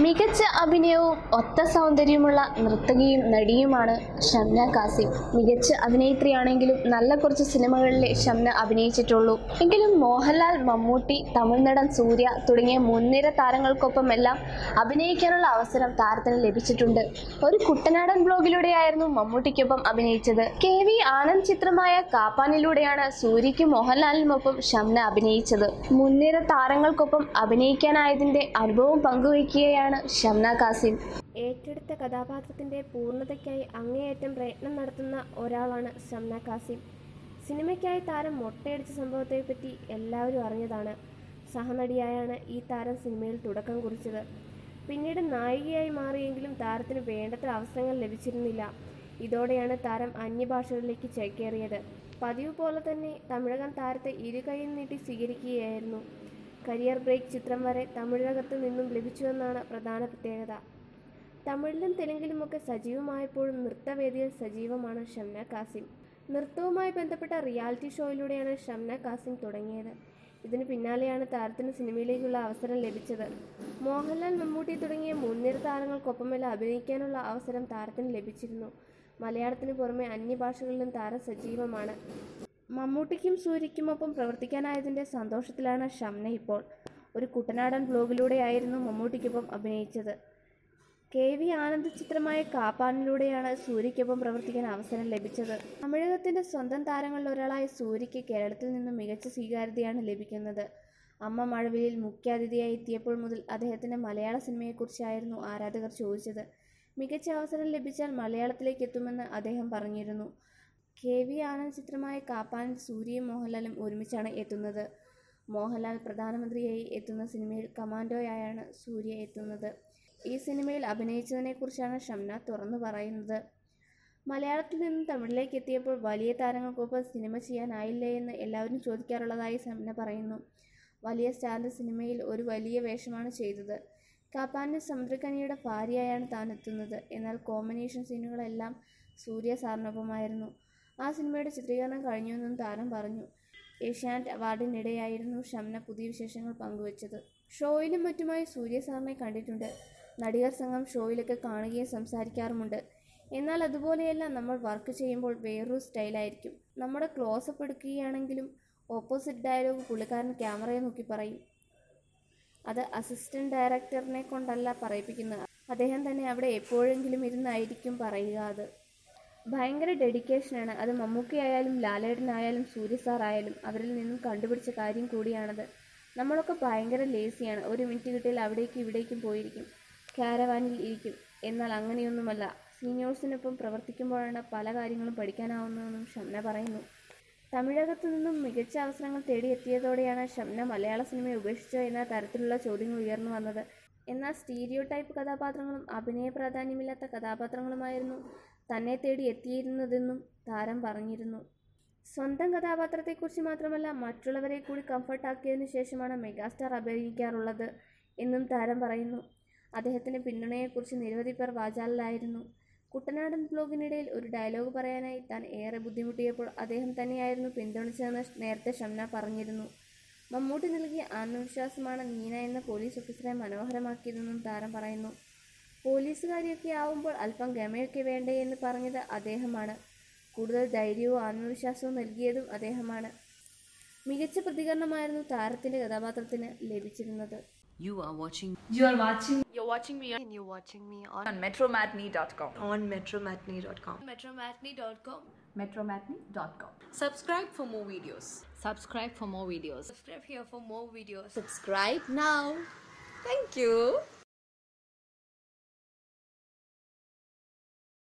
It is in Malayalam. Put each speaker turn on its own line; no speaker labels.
മികച്ച അഭിനയവും ഒത്ത സൗന്ദര്യമുള്ള നർത്തകിയും നടിയുമാണ് ഷംന കാസിം. മികച്ച അഭിനേത്രിയാണെങ്കിലും നല്ല കുറച്ച് സിനിമകളിലെ ഷംന അഭിനയിച്ചിട്ടുള്ളൂ. എങ്കിലും മോഹൻലാൽ, മമ്മൂട്ടി, തമിഴ് നടൻ സൂര്യ തുടങ്ങിയ മുൻനിര താരങ്ങൾക്കൊപ്പമെല്ലാം അഭിനയിക്കാനുള്ള അവസരം താരത്തിന് ലഭിച്ചിട്ടുണ്ട്. ഒരു കുട്ടനാടൻ ബ്ലോഗിലൂടെയായിരുന്നു മമ്മൂട്ടിക്കൊപ്പം അഭിനയിച്ചത്. KV ആനന്ദ് ചിത്രമായ കാപ്പാനിലൂടെയാണ് സൂര്യയ്ക്കും മോഹൻലാലിനുമൊപ്പം ഷംന അഭിനയിച്ചത്. മുൻനിര താരങ്ങൾക്കൊപ്പം അഭിനയിക്കാനായതിന്റെ അനുഭവം പങ്കുവയ്ക്കുകയാണ് ഷംന കാസിം.
ഏറ്റെടുത്ത കഥാപാത്രത്തിന്റെ പൂർണ്ണതയ്ക്കായി അങ്ങേയറ്റം പ്രയത്നം നടത്തുന്ന ഒരാളാണ് ഷംന കാസിം. സിനിമയ്ക്കായി താരം മൊട്ടയടിച്ച സംഭവത്തെപ്പറ്റി എല്ലാവരും അറിഞ്ഞതാണ്. സഹനടിയായാണ് ഈ താരം സിനിമയിൽ തുടക്കം കുറിച്ചത്. പിന്നീട് നായികയായി മാറിയെങ്കിലും താരത്തിന് വേണ്ടത്ര അവസരങ്ങൾ ലഭിച്ചിരുന്നില്ല. ഇതോടെയാണ് താരം അന്യഭാഷകളിലേക്ക് ചേക്കേറിയത്. പതിവ് പോലെ തന്നെ തമിഴകം താരത്തെ ഇരുകൈയും നീട്ടി സ്വീകരിക്കുകയായിരുന്നു. കരിയർ ബ്രേക്ക് ചിത്രം വരെ തമിഴകത്ത് നിന്നും ലഭിച്ചുവെന്നാണ് പ്രധാന പ്രത്യേകത. തമിഴിലും തെലുങ്കിലുമൊക്കെ സജീവമായപ്പോഴും നൃത്തവേദിയിൽ സജീവമാണ് ഷംന കാസിം. നൃത്തവുമായി ബന്ധപ്പെട്ട റിയാലിറ്റി ഷോയിലൂടെയാണ് ഷംന കാസിം തുടങ്ങിയത്. ഇതിനു പിന്നാലെയാണ് താരത്തിന് സിനിമയിലേക്കുള്ള അവസരം ലഭിച്ചത്. മോഹൻലാൽ, മമ്മൂട്ടി തുടങ്ങിയ മുൻനിര താരങ്ങൾക്കൊപ്പമെല്ലാം അഭിനയിക്കാനുള്ള അവസരം താരത്തിന് ലഭിച്ചിരുന്നു. മലയാളത്തിന് പുറമെ അന്യഭാഷകളിലും താരം സജീവമാണ്. മമ്മൂട്ടിക്കും സൂര്യയ്ക്കുമൊപ്പം പ്രവർത്തിക്കാനായതിൻ്റെ സന്തോഷത്തിലാണ് ഷംന ഇപ്പോൾ. ഒരു കുട്ടനാടൻ ബ്ലോഗിലൂടെയായിരുന്നു മമ്മൂട്ടിക്കൊപ്പം അഭിനയിച്ചത്. KV ആനന്ദ് ചിത്രമായ കാപ്പാനിലൂടെയാണ് സൂര്യയ്ക്കൊപ്പം പ്രവർത്തിക്കാൻ അവസരം ലഭിച്ചത്. തമിഴകത്തിൻ്റെ സ്വന്തം താരങ്ങളിൽ ഒരാളായ സൂര്യയ്ക്ക് കേരളത്തിൽ നിന്നും മികച്ച സ്വീകാര്യതയാണ് ലഭിക്കുന്നത്. അമ്മ മഴവില്ലിൽ മുഖ്യാതിഥിയായി എത്തിയപ്പോൾ മുതൽ അദ്ദേഹത്തിൻ്റെ മലയാള സിനിമയെക്കുറിച്ചായിരുന്നു ആരാധകർ ചോദിച്ചത്. മികച്ച അവസരം ലഭിച്ചാൽ മലയാളത്തിലേക്ക് എത്തുമെന്ന് അദ്ദേഹം പറഞ്ഞിരുന്നു. KV ആനന്ദ് ചിത്രമായ കാപ്പാനിൽ സൂര്യയും മോഹൻലാലും ഒരുമിച്ചാണ് എത്തുന്നത്. മോഹൻലാൽ പ്രധാനമന്ത്രിയായി എത്തുന്ന സിനിമയിൽ കമാൻഡോയായാണ് സൂര്യ എത്തുന്നത്. ഈ സിനിമയിൽ അഭിനയിച്ചതിനെക്കുറിച്ചാണ് ഷംന തുറന്നു പറയുന്നത്. മലയാളത്തിൽ നിന്നും തമിഴിലേക്ക് എത്തിയപ്പോൾ വലിയ താരങ്ങൾക്കൊപ്പം സിനിമ ചെയ്യാനായില്ലേ എന്ന് എല്ലാവരും ചോദിക്കാറുള്ളതായി ഷംന പറയുന്നു. വലിയ സ്റ്റാറിൻ്റെ സിനിമയിൽ ഒരു വലിയ വേഷമാണ് ചെയ്തത്. കാപ്പാനിൽ സമുദ്രകനിയുടെ ഭാര്യയായാണ് താൻ എത്തുന്നത്. എന്നാൽ കോമ്പിനേഷൻ സീനുകളെല്ലാം സൂര്യ സാറിനൊപ്പമായിരുന്നു. ആ സിനിമയുടെ ചിത്രീകരണം കഴിഞ്ഞുവെന്നും താരം പറഞ്ഞു. ഏഷ്യാനെറ്റ് അവാർഡിനിടെയായിരുന്നു ഷംന പുതിയ വിശേഷങ്ങൾ പങ്കുവച്ചത്. ഷോയിലും മറ്റുമായി സൂര്യ സാറിനെ കണ്ടിട്ടുണ്ട്. നടികർ സംഘം ഷോയിലൊക്കെ കാണുകയും സംസാരിക്കാറുമുണ്ട്. എന്നാൽ അതുപോലെയല്ല, നമ്മൾ വർക്ക് ചെയ്യുമ്പോൾ വേറൊരു സ്റ്റൈലായിരിക്കും. നമ്മുടെ ക്ലോസപ്പ് എടുക്കുകയാണെങ്കിലും ഓപ്പോസിറ്റ് ഡയലോഗ് പുള്ളിക്കാരൻ ക്യാമറയെ നോക്കി പറയും. അത് അസിസ്റ്റന്റ് ഡയറക്ടറിനെ കൊണ്ടല്ല പറയിപ്പിക്കുന്നത്. അദ്ദേഹം തന്നെ അവിടെ എപ്പോഴെങ്കിലും ഇരുന്നായിരിക്കും പറയുക. അത് ഭയങ്കര ഡെഡിക്കേഷനാണ്. അത് മമ്മൂക്കയായാലും ലാലേട്ടനായാലും സൂര്യ സാർ ആയാലും അവരിൽ നിന്നും കണ്ടുപിടിച്ച കാര്യം കൂടിയാണത്. നമ്മളൊക്കെ ഭയങ്കര ലേസിയാണ്. ഒരു മിനിറ്റ് കിട്ടിയാൽ അവിടേക്കും ഇവിടേക്കും പോയിരിക്കും, കാരവാനിൽ ഇരിക്കും. എന്നാൽ അങ്ങനെയൊന്നുമല്ല. സീനിയേഴ്സിനൊപ്പം പ്രവർത്തിക്കുമ്പോഴാണ് പല കാര്യങ്ങളും പഠിക്കാനാവുന്നതെന്നും ഷംന പറയുന്നു. തമിഴകത്തു നിന്നും മികച്ച അവസരങ്ങൾ തേടിയെത്തിയതോടെയാണ് ഷംന മലയാള സിനിമയെ ഉപേക്ഷിച്ചോ എന്ന തരത്തിലുള്ള ചോദ്യങ്ങൾ ഉയർന്നു വന്നത്. എന്നാൽ സ്റ്റീരിയോ ടൈപ്പ് കഥാപാത്രങ്ങളും അഭിനയ പ്രാധാന്യമില്ലാത്ത കഥാപാത്രങ്ങളുമായിരുന്നു തന്നെ തേടി എത്തിയിരുന്നതെന്നും താരം പറഞ്ഞിരുന്നു. സ്വന്തം കഥാപാത്രത്തെക്കുറിച്ച് മാത്രമല്ല മറ്റുള്ളവരെ കൂടി കംഫർട്ടാക്കിയതിനു ശേഷമാണ് മെഗാസ്റ്റാർ അഭിനയിക്കാറുള്ളത് എന്നും താരം പറയുന്നു. അദ്ദേഹത്തിൻ്റെ പിന്തുണയെക്കുറിച്ച് നിരവധി പേർ വാചാലരായിരുന്നു. കുട്ടനാടൻ ബ്ലോഗിനിടയിൽ ഒരു ഡയലോഗ് പറയാനായി താൻ ഏറെ ബുദ്ധിമുട്ടിയപ്പോൾ അദ്ദേഹം തന്നെയായിരുന്നു പിന്തുണച്ചതെന്ന് നേരത്തെ ഷംന പറഞ്ഞിരുന്നു. മമ്മൂട്ടി നൽകിയ ആത്മവിശ്വാസമാണ് നീന എന്ന പോലീസ് ഓഫീസറെ മനോഹരമാക്കിയതെന്നും താരം പറയുന്നു. പോലീസുകാരിയൊക്കെ ആവുമ്പോൾ അല്പം ഗമയൊക്കെ വേണ്ടേ എന്ന് പറഞ്ഞത് അദ്ദേഹമാണ്. കൂടുതൽ ധൈര്യവും ആത്മവിശ്വാസവും നൽകിയതും അദ്ദേഹമാണ്. മികച്ച പ്രതികരണമായിരുന്നു താരത്തിന്റെ കഥാപാത്രത്തിന് ലഭിച്ചിരുന്നത്.
You're watching
me and you're watching me on metromatney.com.
metromatney.com.
Subscribe for more videos.
subscribe for more videos.
Subscribe here for more videos.
Subscribe now. Thank you.